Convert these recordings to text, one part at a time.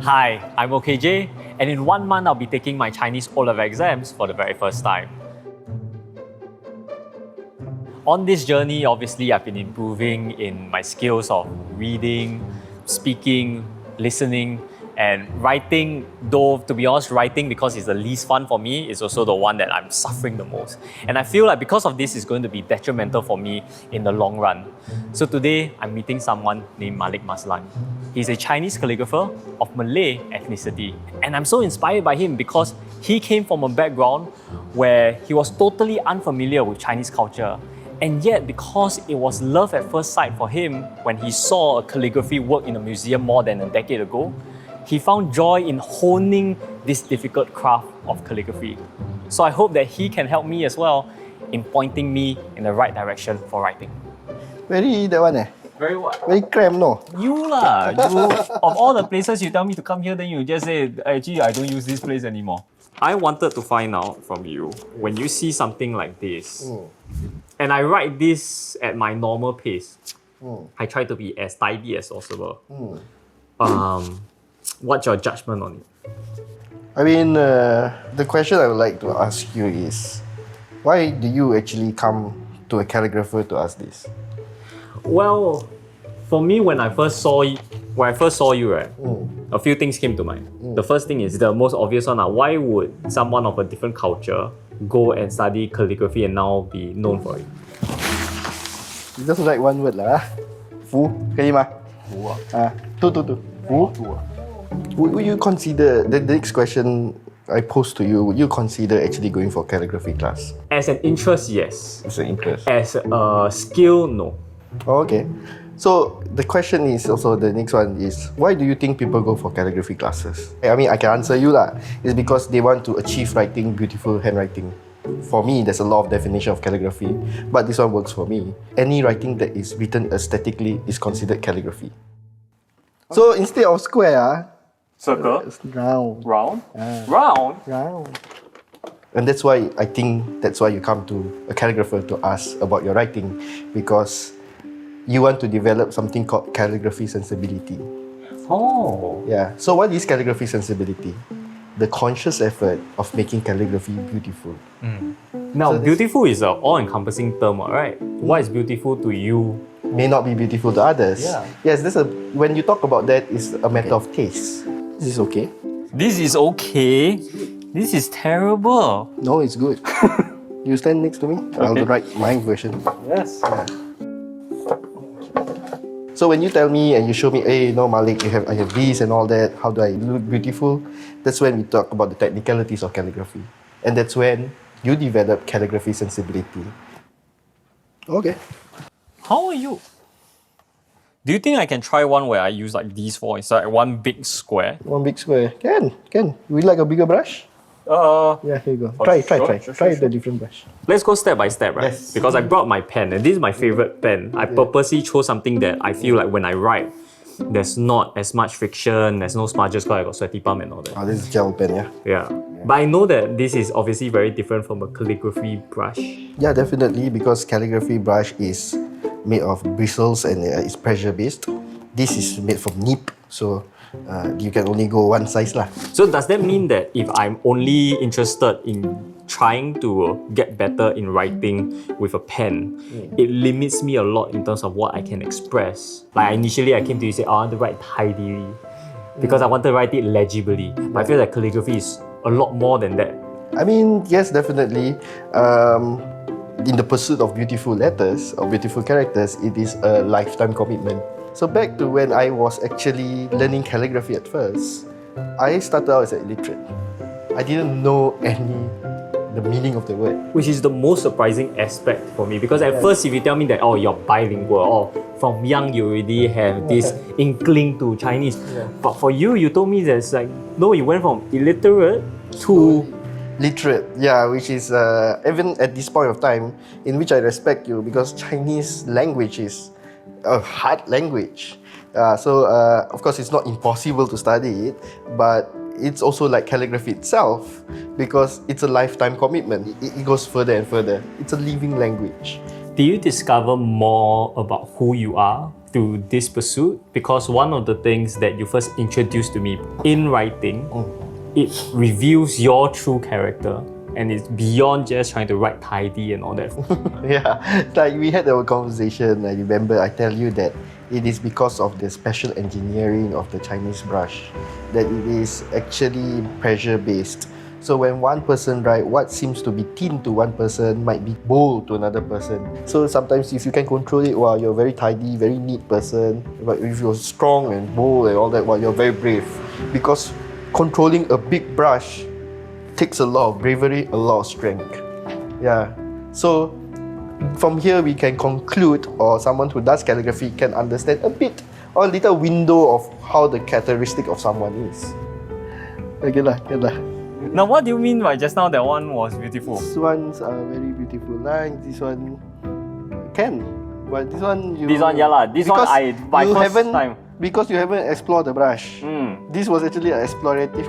Hi, I'm OKJ, and in 1 month I'll be taking my Chinese O-level exams for the very first time. On this journey, obviously, I've been improving in my skills of reading, speaking, listening, and writing. Though, to be honest, writing, because it's the least fun for me, is also the one that I'm suffering the most. And I feel like because of this, it's going to be detrimental for me in the long run. So today, I'm meeting someone named Malik Maslan. He's a Chinese calligrapher of Malay ethnicity. And I'm so inspired by him because he came from a background where he was totally unfamiliar with Chinese culture. And yet, because it was love at first sight for him when he saw a calligraphy work in a museum more than a decade ago, he found joy in honing this difficult craft of calligraphy. So I hope that he can help me as well in pointing me in the right direction for writing. Very that one Very what? Very cram, no? You lah. Of all the places you tell me to come here, then you just say, actually, I don't use this place anymore. I wanted to find out from you, when you see something like this, and I write this at my normal pace, I try to be as tidy as possible. What's your judgment on it? I mean, the question I would like to ask you is, why do you actually come to a calligrapher to ask this? Well, for me, when I first saw you, right, a few things came to mind. The first thing is the most obvious one. Why would someone of a different culture go and study calligraphy and now be known for it? You just write one word lah. Fu, 可以吗？ Fu tu. Fu. Would you consider, the next question I pose to you, would you consider actually going for calligraphy class? As an interest, yes. As an interest. As a skill, no. Oh, okay. So the question is also, the next one is, why do you think people go for calligraphy classes? I mean, I can answer you lah. It's because they want to achieve writing beautiful handwriting. For me, there's a lot of definition of calligraphy, but this one works for me. Any writing that is written aesthetically is considered calligraphy. So instead of square, Circle? it's round. Round? Round? Round. And that's why I think that's why you come to a calligrapher to ask about your writing, because you want to develop something called calligraphy sensibility. Oh. Yeah. So what is calligraphy sensibility? The conscious effort of making calligraphy beautiful. Now, so beautiful is an all-encompassing term, right? What is beautiful to you? May not be beautiful to others. Yeah. Yes, when you talk about that, it's a matter of taste. This is okay. This is okay. This is terrible. No, it's good. You stand next to me. I'll write my version. Yes. So when you tell me and you show me, hey, no, Malik, I have this and all that, how do I look beautiful? That's when we talk about the technicalities of calligraphy. And that's when you develop calligraphy sensibility. Okay. How are you? Do you think I can try one where I use like these four instead of one big square? One big square. Can. Would you like a bigger brush? Yeah, here you go. Try the different brush. Let's go step by step, right? Yes. Because I brought my pen, and this is my favorite pen. I purposely chose something that I feel like when I write, there's not as much friction, there's no smudges because I got sweaty palm and all that. Oh, this is gel pen, yeah? Yeah. But I know that this is obviously very different from a calligraphy brush. Yeah, definitely, because calligraphy brush is made of bristles and it's pressure based. This is made from nib, so you can only go one size lah. So does that mean that if I'm only interested in trying to get better in writing with a pen, it limits me a lot in terms of what I can express? Like initially I came to you and said, I want to write tidily because I want to write it legibly. But I feel like calligraphy is a lot more than that. I mean, yes, definitely. In the pursuit of beautiful letters or beautiful characters, it is a lifetime commitment. So back to when I was actually learning calligraphy at first, I started out as an illiterate. I didn't know the meaning of the word. Which is the most surprising aspect for me, because at first if you tell me that, oh, you're bilingual, or from young you already have this inkling to Chinese, but for you, you told me that like, no, you went from illiterate to literate, yeah, which is even at this point of time, in which I respect you, because Chinese language is a hard language. So of course it's not impossible to study it, but it's also like calligraphy itself, because it's a lifetime commitment. It goes further and further. It's a living language. Do you discover more about who you are to this pursuit because one of the things that you first introduced to me in writing, it reveals your true character and it's beyond just trying to write tidy and all that. Yeah, like we had our conversation. I remember I tell you that it is because of the special engineering of the Chinese brush that it is actually pressure based. So when one person write, what seems to be thin to one person might be bold to another person. So sometimes if you can control it, wow, you're a very tidy, very neat person. But if you're strong and bold and all that, wow, you're very brave. Because controlling a big brush takes a lot of bravery, a lot of strength. Yeah. So from here we can conclude, or someone who does calligraphy can understand a bit or a little window of how the characteristic of someone is. Okay lah. Now, what do you mean by just now that one was beautiful? This one's very beautiful lines. This one can, but this one you. This one, yeah lah. This one I by you first haven't, time. because you haven't explored the brush. This was actually an explorative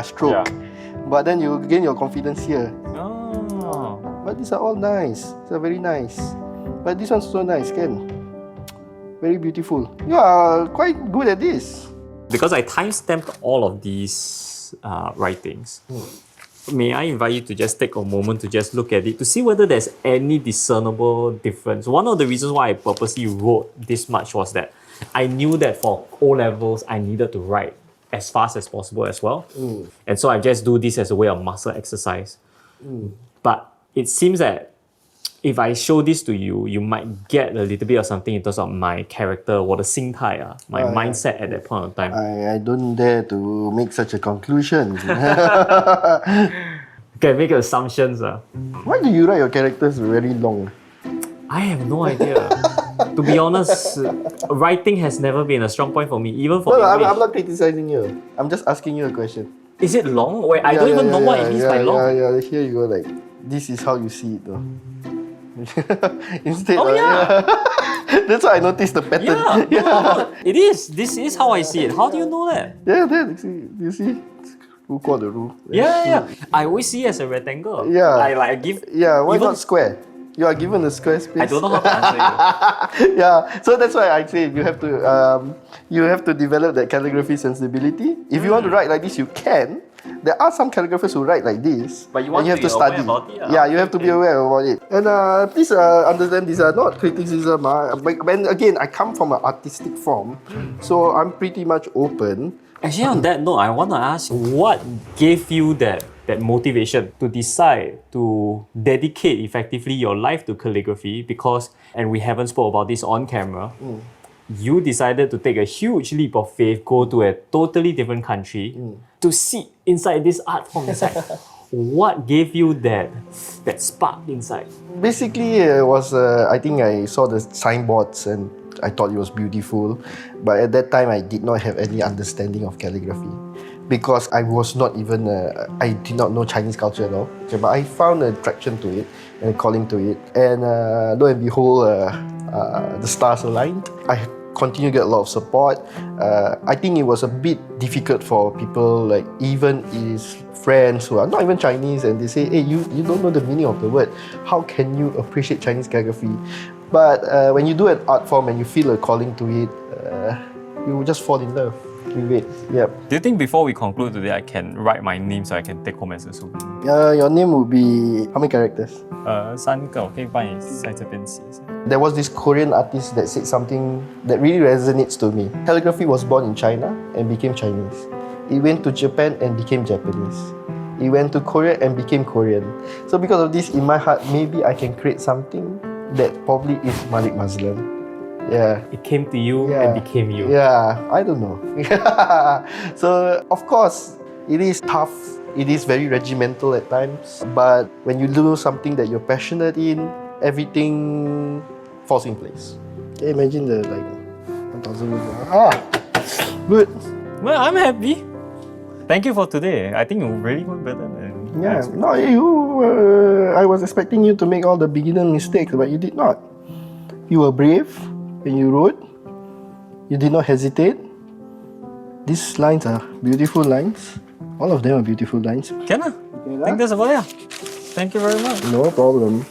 stroke, but then you gain your confidence here. Oh. But these are all nice. These are very nice. But this one's so nice, Ken. Very beautiful. You are quite good at this. Because I time-stamped all of these writings, may I invite you to just take a moment to just look at it to see whether there's any discernible difference. One of the reasons why I purposely wrote this much was that I knew that for O-levels, I needed to write as fast as possible as well. And so I just do this as a way of muscle exercise. But it seems that if I show this to you, you might get a little bit of something in terms of my character, 我的心态, my mindset at that point of time. I don't dare to make such a conclusion. Can make assumptions. Why do you write your characters very long? I have no idea. To be honest, writing has never been a strong point for me, even for English. I'm not criticizing you. I'm just asking you a question. Is it long? Wait, I don't even know what it means by long. Yeah, here you go, like, this is how you see it though. Instead, that's why I noticed the pattern. No. It is. This is how I see it. How do you know that? Yeah, there. You see? Who called the rule? Yeah. I always see it as a rectangle. Yeah. I give. Yeah, why not square? You are given a square space. I don't know how to answer you. Yeah, so that's why I say you have to develop that calligraphy sensibility. If you want to write like this, you can. There are some calligraphers who write like this, but you have to study. About it, yeah, you have to be aware about it. And please understand these are not criticism. But when again, I come from an artistic form, so I'm pretty much open. Actually, on that note, I want to ask, what gave you that motivation to decide to dedicate effectively your life to calligraphy? Because, and we haven't spoke about this on camera, you decided to take a huge leap of faith, go to a totally different country to see inside this art form inside. What gave you that spark inside? Basically, it was I think I saw the signboards and I thought it was beautiful, but at that time I did not have any understanding of calligraphy because I was not even I did not know Chinese culture at all. Okay, but I found an attraction to it and a calling to it, and lo and behold, the stars aligned. I continue to get a lot of support. I think it was a bit difficult for people, like even his friends who are not even Chinese, and they say, hey, you don't know the meaning of the word. How can you appreciate Chinese calligraphy? But when you do an art form and you feel a calling to it, you will just fall in love with it. Yep. Do you think before we conclude today, I can write my name so I can take home as a souvenir? Your name would be how many characters? 3个，我可以帮你在这边写一下。 There was this Korean artist that said something that really resonates to me. Calligraphy was born in China and became Chinese. It went to Japan and became Japanese. It went to Korea and became Korean. So because of this, in my heart, maybe I can create something that probably is Malik Muslim. Yeah. It came to you and became you. Yeah, I don't know. So, of course, it is tough. It is very regimental at times. But when you do something that you're passionate in, everything falls in place. Can you imagine the 1,000 good. Well, I'm happy. Thank you for today. I think you really went better than I was expecting you to make all the beginner mistakes, but you did not. You were brave when you wrote. You did not hesitate. These lines are beautiful lines. All of them are beautiful lines. Can I think that's about it. Thank you very much. No problem.